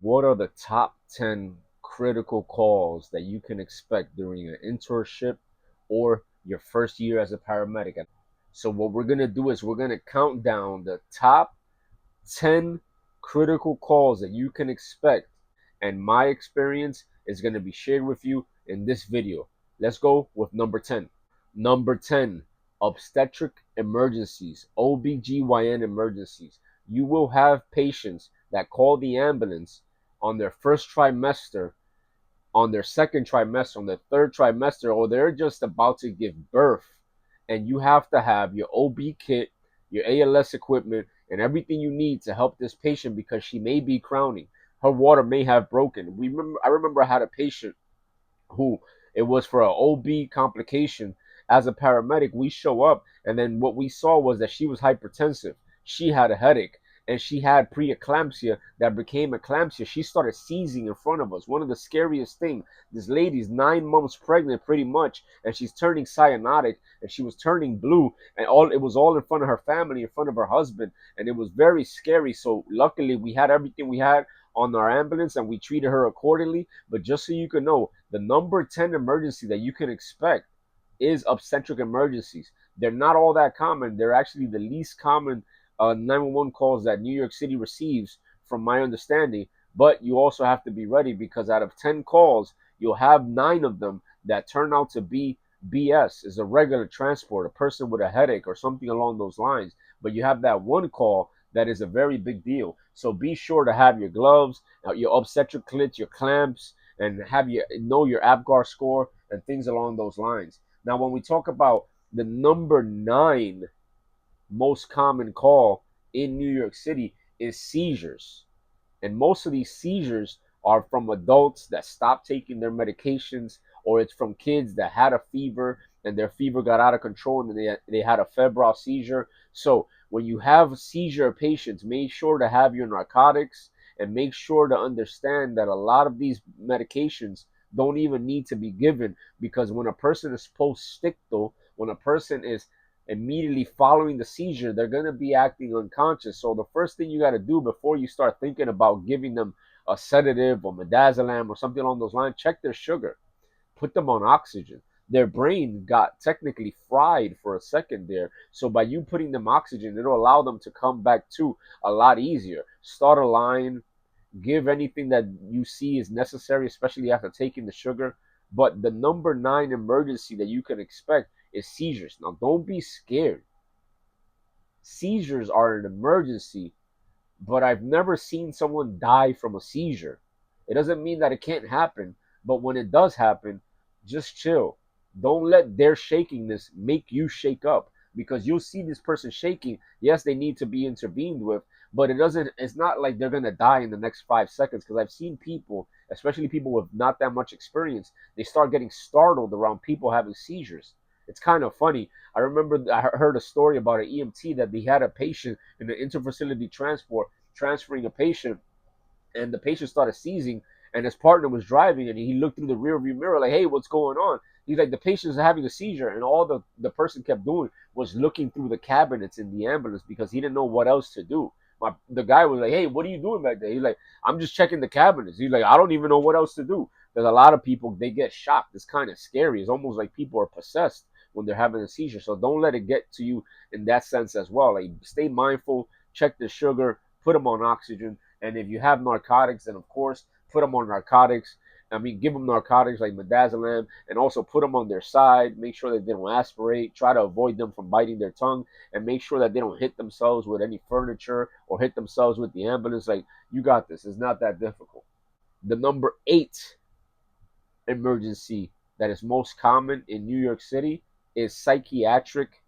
What are the top 10 critical calls that you can expect during an internship or your first year as a paramedic? So, what we're going to do is we're going to count down the top 10 critical calls that you can expect. And my experience is going to be shared with you in this video. Let's go with number 10. Number 10, obstetric emergencies, OBGYN emergencies. You will have patients that call the ambulance on their first trimester, on their second trimester, on their third trimester, or they're just about to give birth. And you have to have your OB kit, your ALS equipment, and everything you need to help this patient because she may be crowning. Her water may have broken. I remember I had a patient who it was for an OB complication. As a paramedic, we show up, and then what we saw was that she was hypertensive. She had a headache, and she had preeclampsia that became eclampsia. She started seizing in front of us. One of the scariest things. This lady's 9 months pregnant, pretty much, and she's turning cyanotic, and she was turning blue, and all it was all in front of her family, in front of her husband, and it was very scary. So luckily, we had everything we had on our ambulance, and we treated her accordingly. But just so you can know, the number 10 emergency that you can expect is obstetric emergencies. They're not all that common. They're actually the least common 911 calls that New York City receives, from my understanding. But you also have to be ready because out of 10 calls, you'll have 9 of them that turn out to be BS, is a regular transport, a person with a headache or something along those lines. But you have that one call that is a very big deal. So be sure to have your gloves, your obstetric clits, your clamps, and have you know your APGAR score and things along those lines. Now, when we talk about the number 9 most common call in New York City is seizures. And most of these seizures are from adults that stopped taking their medications, or it's from kids that had a fever and their fever got out of control and they had a febrile seizure. So when you have seizure patients, make sure to have your narcotics and make sure to understand that a lot of these medications don't even need to be given, because when a person is post-stictal, when a person is immediately following the seizure, they're going to be acting unconscious. So the first thing you got to do before you start thinking about giving them a sedative or midazolam or something along those lines, check their sugar, put them on oxygen. Their brain got technically fried for a second there. So by you putting them oxygen, it'll allow them to come back to a lot easier. Start a line, give anything that you see is necessary, especially after taking the sugar. But the number 9 emergency that you can expect is seizures. Now, don't be scared. Seizures are an emergency, but I've never seen someone die from a seizure. It doesn't mean that it can't happen, but when it does happen, just chill. Don't let their shakiness make you shake up, because you'll see this person shaking. Yes, they need to be intervened with, but it's not like they're going to die in the next 5 seconds, because I've seen people, especially people with not that much experience, they start getting startled around people having seizures. It's kind of funny. I remember I heard a story about an EMT that they had a patient in an interfacility transport transferring a patient, and the patient started seizing, and his partner was driving, and he looked through the rear view mirror like, hey, what's going on? He's like, the patient's having a seizure, and all the person kept doing was looking through the cabinets in the ambulance because he didn't know what else to do. The guy was like, hey, what are you doing back there? He's like, I'm just checking the cabinets. He's like, I don't even know what else to do. There's a lot of people, they get shocked. It's kind of scary. It's almost like people are possessed when they're having a seizure. So don't let it get to you in that sense as well. Like, stay mindful, check the sugar, put them on oxygen, and if you have narcotics, then of course put them on narcotics. I mean, give them narcotics like midazolam, and also put them on their side. Make sure that they don't aspirate. Try to avoid them from biting their tongue, and make sure that they don't hit themselves with any furniture or hit themselves with the ambulance. Like, you got this. It's not that difficult. The number 8 emergency that is most common in New York City is psychiatric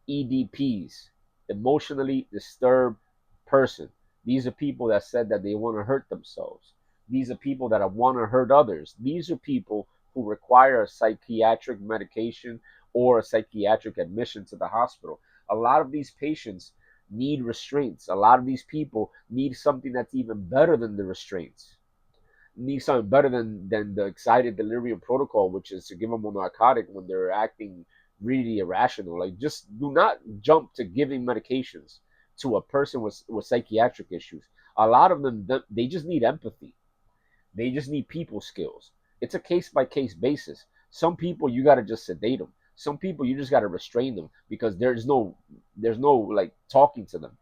EDPs, emotionally disturbed person. These are people that said that they want to hurt themselves. These are people that want to hurt others. These are people who require a psychiatric medication or a psychiatric admission to the hospital. A lot of these patients need restraints. A lot of these people need something that's even better than the restraints, need something better than the excited delirium protocol, which is to give them a narcotic when they're acting really irrational. Like, just do not jump to giving medications to a person with psychiatric issues. A lot of them, they just need empathy. They just need people skills. It's a case by case basis. Some people you gotta just sedate them. Some people you just gotta restrain them because there's no like talking to them,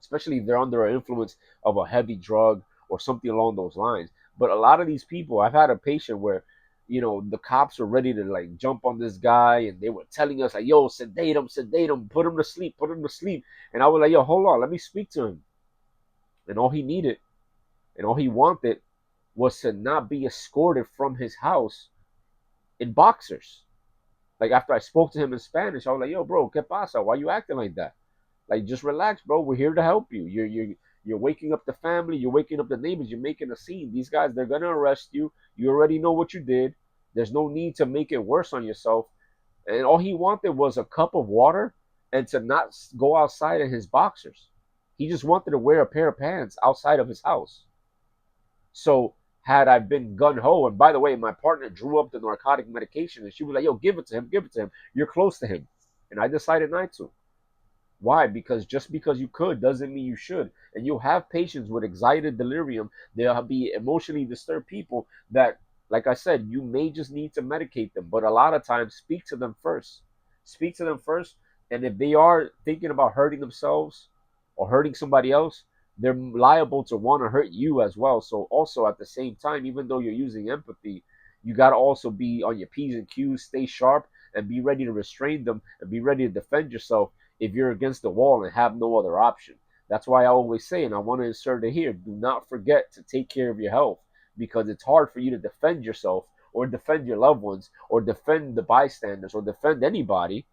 especially if they're under an influence of a heavy drug or something along those lines. But a lot of these people, I've had a patient where, the cops were ready to like jump on this guy and they were telling us like, yo, sedate him, put him to sleep, put him to sleep. And I was like, yo, hold on, let me speak to him. And all he needed and all he wanted was to not be escorted from his house in boxers. Like after I spoke to him in Spanish, I was like, yo, bro, ¿qué pasa? Why you acting like that? Like, just relax, bro. We're here to help you. You're waking up the family. You're waking up the neighbors. You're making a scene. These guys, they're gonna arrest you. You already know what you did. There's no need to make it worse on yourself. And all he wanted was a cup of water and to not go outside in his boxers. He just wanted to wear a pair of pants outside of his house. So had I been gun ho, and by the way, my partner drew up the narcotic medication, and she was like, "Yo, give it to him. Give it to him. You're close to him." And I decided not to. Why? Because just because you could doesn't mean you should. And you'll have patients with excited delirium. There'll be emotionally disturbed people that, like I said, you may just need to medicate them. But a lot of times, speak to them first. Speak to them first. And if they are thinking about hurting themselves or hurting somebody else, they're liable to want to hurt you as well. So, also at the same time, even though you're using empathy, you got to also be on your P's and Q's, stay sharp, and be ready to restrain them and be ready to defend yourself if you're against the wall and have no other option. That's why I always say, and I want to insert it here, do not forget to take care of your health because it's hard for you to defend yourself or defend your loved ones or defend the bystanders or defend anybody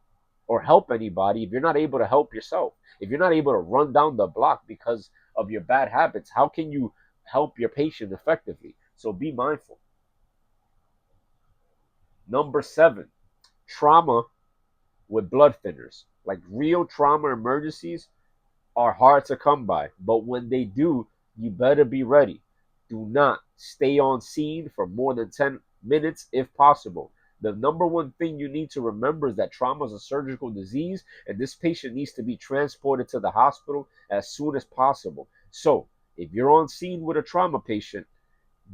or help anybody if you're not able to help yourself. If you're not able to run down the block because of your bad habits, how can you help your patient effectively? So be mindful. Number 7, trauma with blood thinners. Like real trauma emergencies are hard to come by, but when they do, you better be ready. Do not stay on scene for more than 10 minutes if possible. The number one thing you need to remember is that trauma is a surgical disease, and this patient needs to be transported to the hospital as soon as possible. So, if you're on scene with a trauma patient,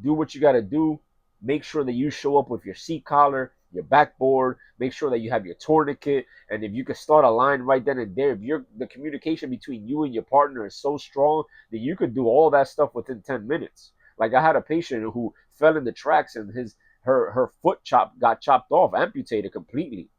do what you got to do. Make sure that you show up with your seat collar, your backboard. Make sure that you have your tourniquet. And if you can start a line right then and there, if you're the communication between you and your partner is so strong that you could do all that stuff within 10 minutes. Like I had a patient who fell in the tracks and her foot got chopped off, amputated completely.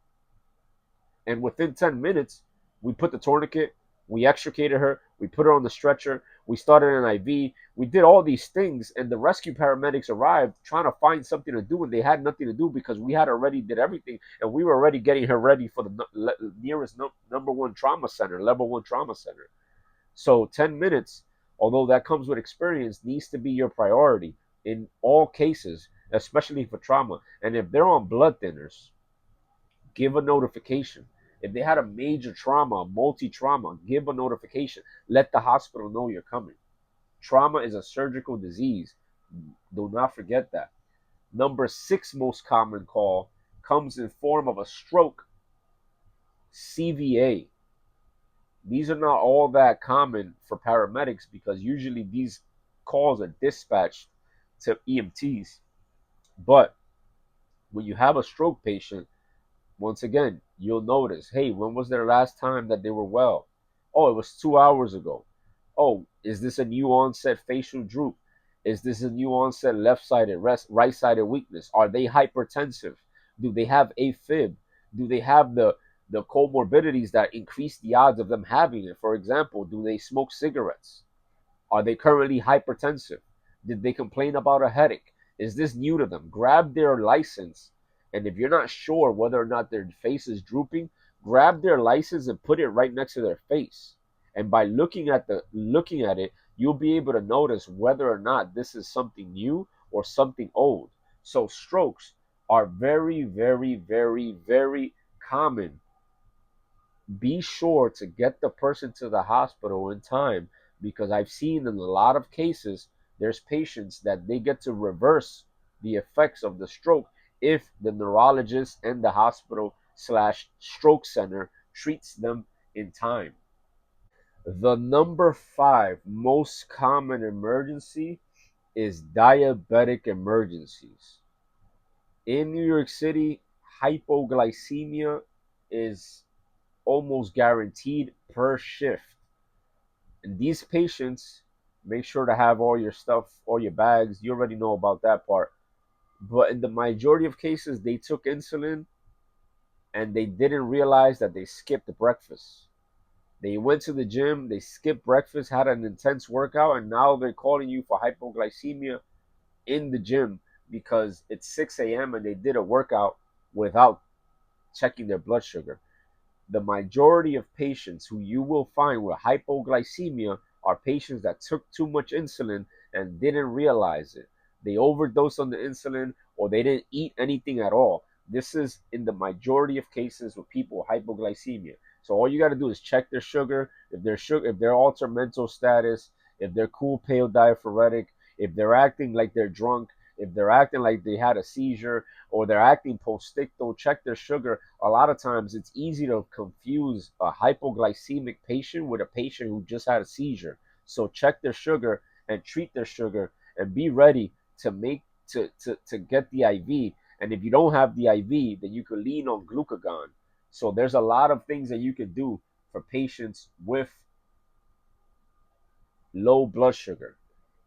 And within 10 minutes, we put the tourniquet, we extricated her, we put her on the stretcher, we started an IV, we did all these things, and the rescue paramedics arrived trying to find something to do, and they had nothing to do because we had already did everything, and we were already getting her ready for the nearest number one trauma center, level one trauma center. So 10 minutes, although that comes with experience, needs to be your priority in all cases, especially for trauma. And if they're on blood thinners, give a notification. If they had a major trauma, multi trauma, give a notification. Let the hospital know you're coming. Trauma is a surgical disease. Do not forget that. Number 6 most common call comes in form of a stroke, CVA. These are not all that common for paramedics because usually these calls are dispatched to EMTs. But when you have a stroke patient, once again, you'll notice, hey, when was their last time that they were well? Oh, it was 2 hours ago. Oh, is this a new onset facial droop? Is this a new onset left-sided, right-sided weakness? Are they hypertensive? Do they have AFib? Do they have the comorbidities that increase the odds of them having it? For example, do they smoke cigarettes? Are they currently hypertensive? Did they complain about a headache? Is this new to them? Grab their license. And if you're not sure whether or not their face is drooping, grab their license and put it right next to their face. And by looking at it, you'll be able to notice whether or not this is something new or something old. So strokes are very, very, very, very common. Be sure to get the person to the hospital in time because I've seen in a lot of cases there's patients that they get to reverse the effects of the stroke if the neurologist and the hospital slash stroke center treats them in time. The number 5 most common emergency is diabetic emergencies. In New York City, hypoglycemia is almost guaranteed per shift. And these patients, make sure to have all your stuff, all your bags. You already know about that part. But in the majority of cases, they took insulin and they didn't realize that they skipped breakfast. They went to the gym, they skipped breakfast, had an intense workout, and now they're calling you for hypoglycemia in the gym because it's 6 a.m. and they did a workout without checking their blood sugar. The majority of patients who you will find with hypoglycemia are patients that took too much insulin and didn't realize it. They overdosed on the insulin or they didn't eat anything at all. This is in the majority of cases with people with hypoglycemia. So all you got to do is check their sugar, if they're altered mental status, if they're cool, pale, diaphoretic, if they're acting like they're drunk, if they're acting like they had a seizure, or they're acting post-ictal, check their sugar. A lot of times it's easy to confuse a hypoglycemic patient with a patient who just had a seizure. So check their sugar and treat their sugar and be ready to get the IV. And if you don't have the IV, then you can lean on glucagon. So there's a lot of things that you can do for patients with low blood sugar,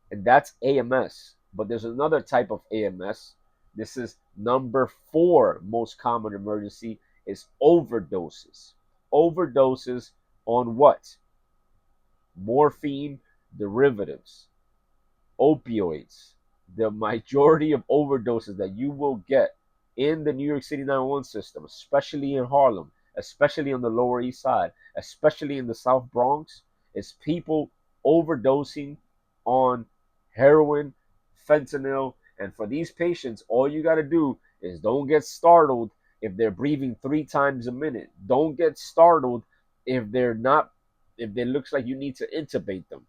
and that's AMS. But there's another type of AMS. This is number 4 most common emergency is overdoses. Overdoses on what? Morphine derivatives, opioids. The majority of overdoses that you will get in the New York City 911 system, especially in Harlem, especially on the Lower East Side, especially in the South Bronx, is people overdosing on heroin, fentanyl. And for these patients, all you got to do is don't get startled if they're breathing 3 times a minute. Don't get startled if they're not, if it looks like you need to intubate them.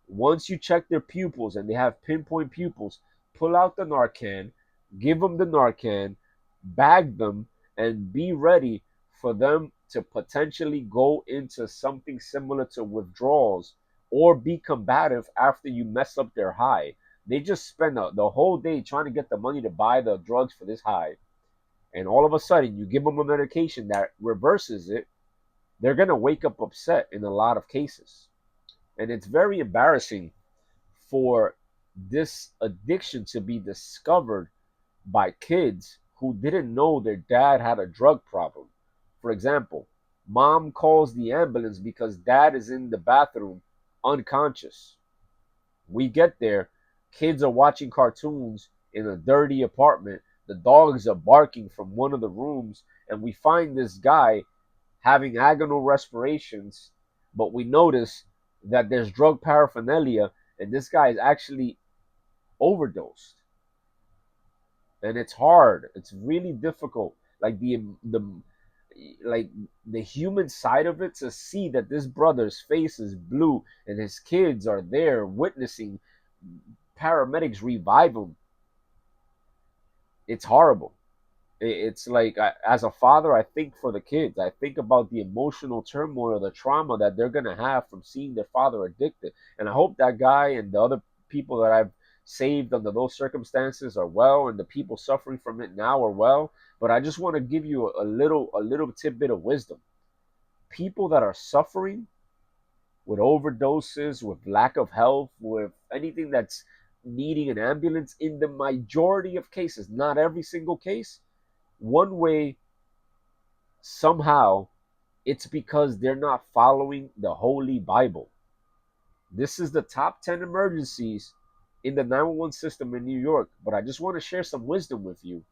Once you check their pupils and they have pinpoint pupils, pull out the Narcan, give them the Narcan, bag them, and be ready for them to potentially go into something similar to withdrawals or be combative after you mess up their high. They just spend the whole day trying to get the money to buy the drugs for this high. And all of a sudden, you give them a medication that reverses it, they're going to wake up upset in a lot of cases. And it's very embarrassing for this addiction to be discovered by kids who didn't know their dad had a drug problem. For example, mom calls the ambulance because dad is in the bathroom unconscious. We get there, kids are watching cartoons in a dirty apartment. The dogs are barking from one of the rooms, and we find this guy having agonal respirations, but we notice that there's drug paraphernalia, and this guy is actually overdosed. And it's hard. It's really difficult. Like like the human side of it, to see that this brother's face is blue and his kids are there witnessing paramedics revive him. It's horrible. It's like, as a father, I think for the kids. I think about the emotional turmoil, the trauma that they're gonna have from seeing their father addicted. And I hope that guy and the other people that I've saved under those circumstances are well, and the people suffering from it now are well. But I just want to give you a little tidbit of wisdom. People that are suffering with overdoses, with lack of health, with anything that's needing an ambulance, in the majority of cases, not every single case, one way, somehow, it's because they're not following the Holy Bible. This is the top 10 emergencies in the 911 system in New York, but I just want to share some wisdom with you.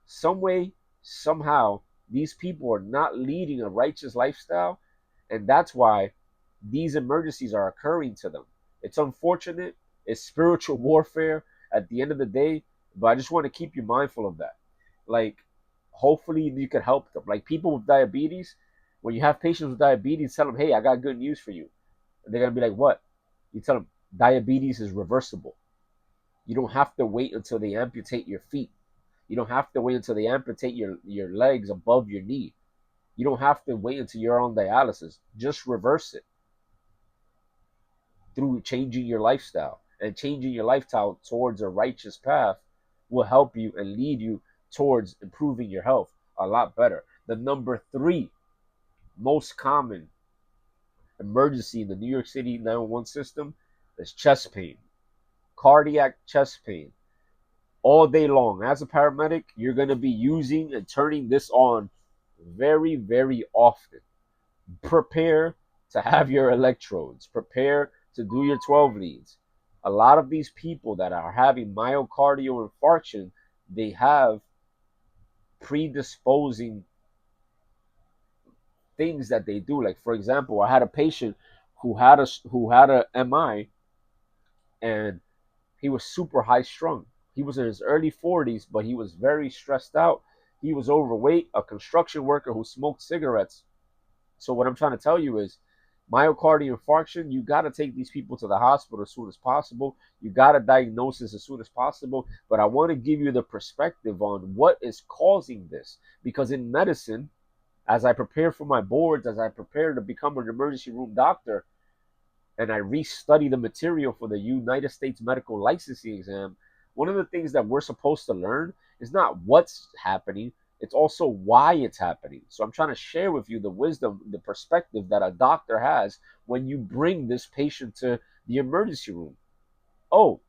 Some way, somehow, these people are not leading a righteous lifestyle, and that's why these emergencies are occurring to them. It's unfortunate, it's spiritual warfare at the end of the day, but I just want to keep you mindful of that. Like, hopefully you can help them. Like people with diabetes, when you have patients with diabetes, tell them, hey, I got good news for you. And they're gonna be like, what? You tell them diabetes is reversible. You don't have to wait until they amputate your feet. You don't have to wait until they amputate your legs above your knee. You don't have to wait until you're on dialysis. Just reverse it through changing your lifestyle. and changing your lifestyle towards a righteous path will help you and lead you towards improving your health a lot better. The number three most common emergency in the New York City 911 system is chest pain, cardiac chest pain. All day long, as a paramedic, you're going to be using and turning this on very, very often. Prepare to have your electrodes, prepare to do your 12 leads. A lot of these people that are having myocardial infarction, they have predisposing things that they do. Like, for example, I had a patient who had a MI, and he was super high strung. He was in his early 40s, but he was very stressed out. He was overweight, a construction worker who smoked cigarettes. So what I'm trying to tell you is myocardial infarction, you got to take these people to the hospital as soon as possible. You got to diagnose this as soon as possible. But I want to give you the perspective on what is causing this. Because in medicine, as I prepare for my boards, as I prepare to become an emergency room doctor, and I restudy the material for the United States medical licensing exam, one of the things that we're supposed to learn is not what's happening, it's also why it's happening. So I'm trying to share with you the wisdom, the perspective that a doctor has when you bring this patient to the emergency room. Oh,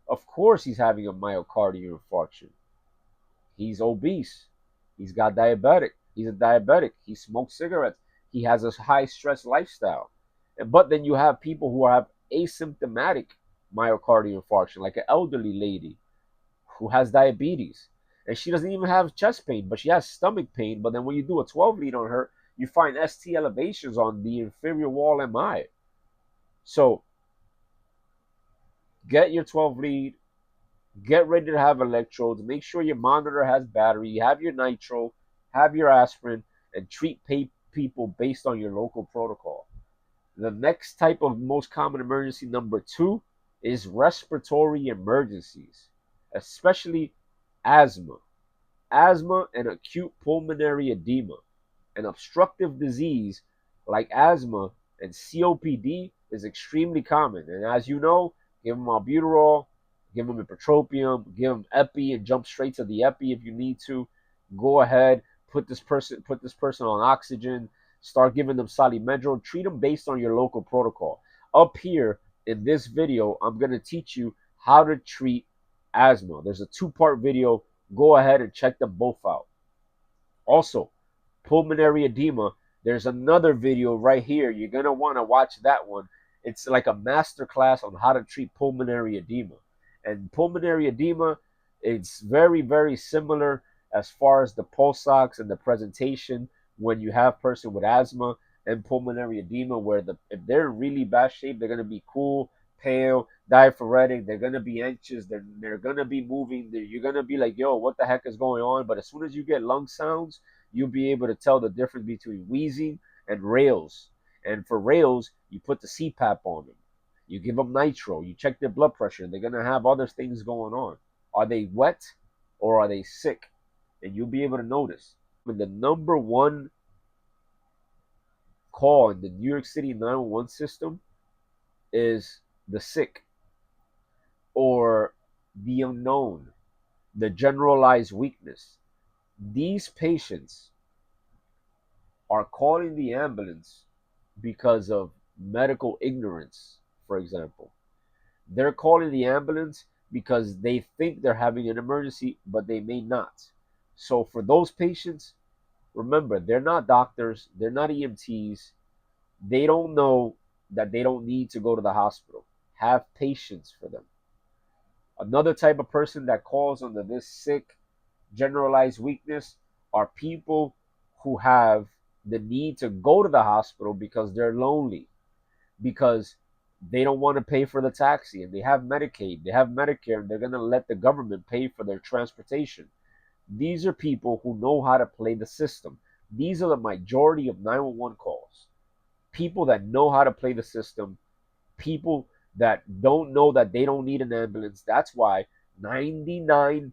of course he's having a myocardial infarction. He's obese. He's got diabetic. He's a diabetic. He smokes cigarettes. He has a high stress lifestyle. But then you have people who have asymptomatic myocardial infarction, like an elderly lady who has diabetes. And she doesn't even have chest pain, but she has stomach pain. But then when you do a 12 lead on her, you find ST elevations on the inferior wall MI. So get your 12 lead, get ready to have electrodes, make sure your monitor has battery, you have your nitro, have your aspirin, and treat people based on your local protocol. The next type of most common emergency, number two, is respiratory emergencies, especially asthma. Asthma and acute pulmonary edema. An obstructive disease like asthma and COPD is extremely common. And as you know, give them albuterol, give them ipratropium, give them epi, and jump straight to the epi if you need to. Go ahead, put this person on oxygen, start giving them Salimedrol, treat them based on your local protocol. Up here in this video, I'm going to teach you how to treat asthma. There's a two-part video. Go ahead and check them both out. Also, pulmonary edema, there's another video right here. You're going to want to watch that one. It's like a master class on how to treat pulmonary edema. And pulmonary edema, it's very, very similar as far as the pulse ox and the presentation when you have person with asthma and pulmonary edema, where if they're in really bad shape, they're going to be cool, pale, diaphoretic, they're going to be anxious, they're going to be moving, you're going to be like, yo, what the heck is going on? But as soon as you get lung sounds, you'll be able to tell the difference between wheezing and rails. And for rails, you put the CPAP on them. You give them nitro. You check their blood pressure. They're going to have other things going on. Are they wet or are they sick? And you'll be able to notice. And the number one call in the New York City 911 system is the sick or the unknown, the generalized weakness. These patients are calling the ambulance because of medical ignorance, for example. They're calling the ambulance because they think they're having an emergency, but they may not. So for those patients, remember, they're not doctors, they're not EMTs, they don't know that they don't need to go to the hospital. Have patience for them. Another type of person that calls under this sick, generalized weakness are people who have the need to go to the hospital because they're lonely, because they don't want to pay for the taxi, and they have Medicaid, they have Medicare, and they're going to let the government pay for their transportation. These are people who know how to play the system. These are the majority of 911 calls. People that know how to play the system, people that don't know that they don't need an ambulance. That's why 99%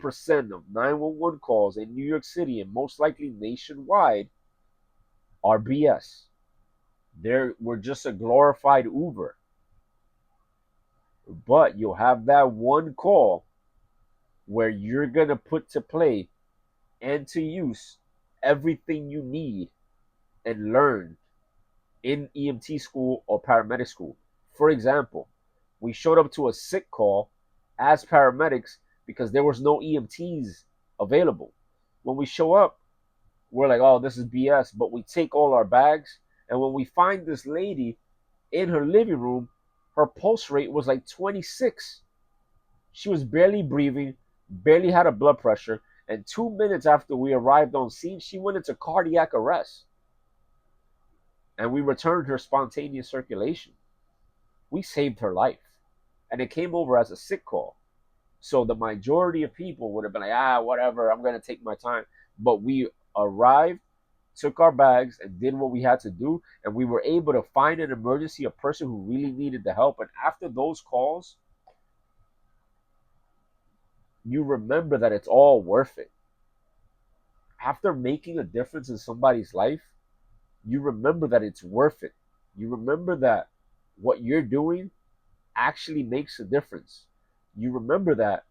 of 911 calls in New York City and most likely nationwide are BS. We're just a glorified Uber. But you'll have that one call where you're going to put to play and to use everything you need and learn in EMT school or paramedic school. For example, we showed up to a sick call as paramedics because there was no EMTs available. When we show up, we're like, oh, this is BS. But we take all our bags, and when we find this lady in her living room, her pulse rate was like 26. She was barely breathing, barely had a blood pressure, and 2 minutes after we arrived on scene, she went into cardiac arrest. And we returned her spontaneous circulation. We saved her life. And it came over as a sick call. So the majority of people would have been like, whatever, I'm going to take my time. But we arrived, took our bags, and did what we had to do. And we were able to find an emergency, a person who really needed the help. And after those calls, you remember that it's all worth it. After making a difference in somebody's life, you remember that it's worth it. You remember that what you're doing actually makes a difference. You remember that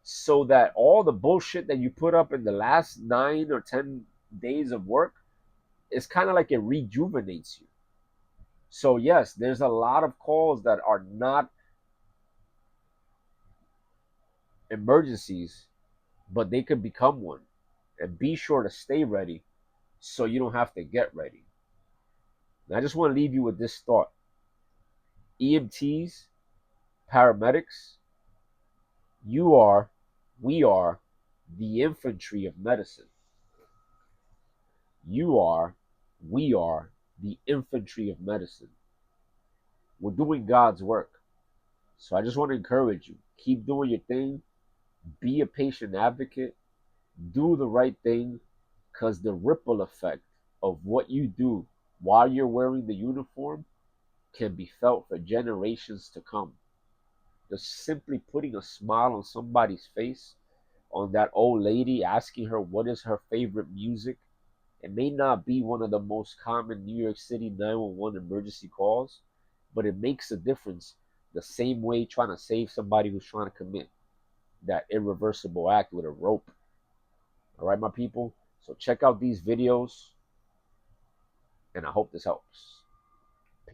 so that all the bullshit that you put up in the last 9 or 10 days of work is kind of like it rejuvenates you. So, yes, there's a lot of calls that are not emergencies, but they could become one. And be sure to stay ready so you don't have to get ready. And I just want to leave you with this thought: EMTs, paramedics, we are the infantry of medicine. We are the infantry of medicine. We're doing God's work. So I just want to encourage you: keep doing your thing, be a patient advocate, do the right thing, because the ripple effect of what you do while you're wearing the uniform can be felt for generations to come. Just simply putting a smile on somebody's face, on that old lady, asking her what is her favorite music. It may not be one of the most common New York City 911 emergency calls, but it makes a difference the same way trying to save somebody who's trying to commit that irreversible act with a rope. All right, my people? So check out these videos, and I hope this helps.